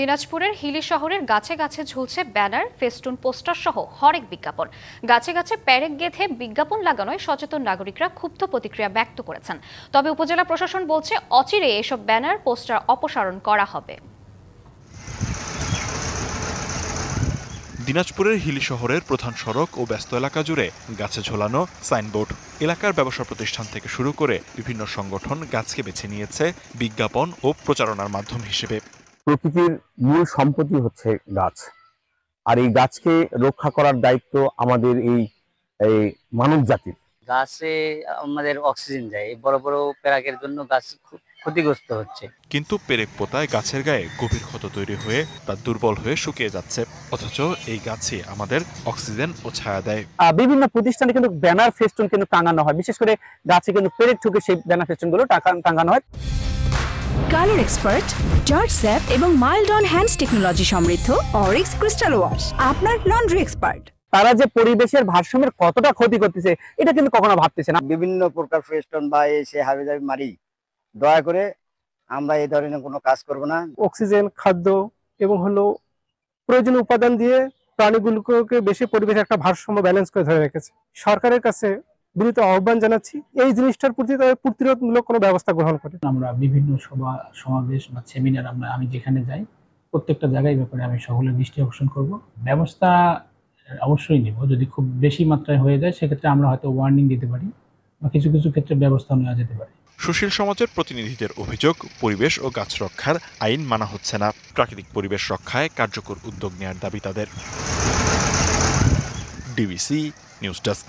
দিনাজপুরের হিলি শহরের গাছে গাছে ঝুলছে ব্যানার, ফেস্টুন, পোস্টার সহ হরেক বিজ্ঞাপন। গাছে গাছে প্যারেক গেঁথে বিজ্ঞাপন লাগানোয় সচেতন নাগরিকরা ক্ষুব্ধ প্রতিক্রিয়া ব্যক্ত করেছেন। তবে উপজেলা প্রশাসন বলছে অচিরে এসব ব্যানার, পোস্টার অপসারণ করা হবে। দিনাজপুরের হিলি শহরের প্রধান সড়ক ও ব্যস্ত এলাকা জুড়ে গাছে ঝোলানো সাইনবোর্ড। এলাকার ব্যবসা প্রতিষ্ঠান থেকে শুরু করে বিভিন্ন সংগঠন গাছকে বেছে নিয়েছে বিজ্ঞাপন ও প্রচারণার মাধ্যম হিসেবে। প্রকৃতির মূল সম্পত্তি হচ্ছে গাছ, আর এই গাছকে রক্ষা করার দায়িত্ব আমাদের এই মানব জাতির। গাছে আমাদের অক্সিজেন দেয়, বড় বড় প্যারাকের জন্য গাছ ক্ষতিগ্রস্ত হচ্ছে। কিন্তু পেরেক পোতায় গাছের গায়ে গভীর ক্ষত তৈরি হয়ে তা দুর্বল হয়ে শুকিয়ে যাচ্ছে, অথচ এই গাছে আমাদের অক্সিজেন ও ছায়া দেয়। বিভিন্ন প্রতিষ্ঠানে কিন্তু ব্যানার ফেস্টুন কিন্তু টাঙানো হয়, বিশেষ করে গাছে কিন্তু পেরেক ঠুকে সেই ব্যানার ফেস্টুন গুলো টাঙানো হয়। কালার এক্সপার্ট, জর্জ স্যাপ এবং মাইল্ড অন হ্যান্ডস টেকনোলজি সমৃদ্ধ অরিক্স ক্রিস্টাল ওয়াশ আপনার লন্ড্রি এক্সপার্ট। তারা যে পরিবেশের ভারসাম্যের কতটা ক্ষতি করতেছে এটা কিন্তু কখনো ভাবতেছে না। বিভিন্ন প্রকার ফেস্টুন বা সে হাবিজাবি মারি, দয়া করে আমরা এই ধরনের কোনো কাজ করব না। অক্সিজেন, খাদ্য এবং প্রয়োজনীয় উপাদান দিয়ে প্রাণীগুলোকে বেশি পরিবেশে একটা ভারসাম্য ব্যালেন্স করে ধরে রেখেছে। সরকারের কাছে বিনীত আহ্বান জানাচ্ছি এই জিনিসটার প্রতি প্রতিরোধমূলক কোনো ব্যবস্থা গ্রহণ করে। আমরা বিভিন্ন সভা সমাবেশ বা সেমিনার আমি যেখানে যাই প্রত্যেকটা জায়গায় ব্যাপারে আমি সকলের দৃষ্টি আকর্ষণ করব। ব্যবস্থা অবশ্যই নেব, যদি খুব বেশি মাত্রায় হয়ে যায় সেক্ষেত্রে আমরা হয়তো ওয়ার্নিং দিতে পারি বা কিছু কিছু ক্ষেত্রে ব্যবস্থা নেওয়া যেতে পারে। সুশীল সমাজের প্রতিনিধিদের অভিযোগ, পরিবেশ ও গাছ রক্ষার আইন মানা হচ্ছে না। প্রাকৃতিক পরিবেশ রক্ষায় কার্যকর উদ্যোগ নেওয়ার দাবি তাদের। DBC news desk.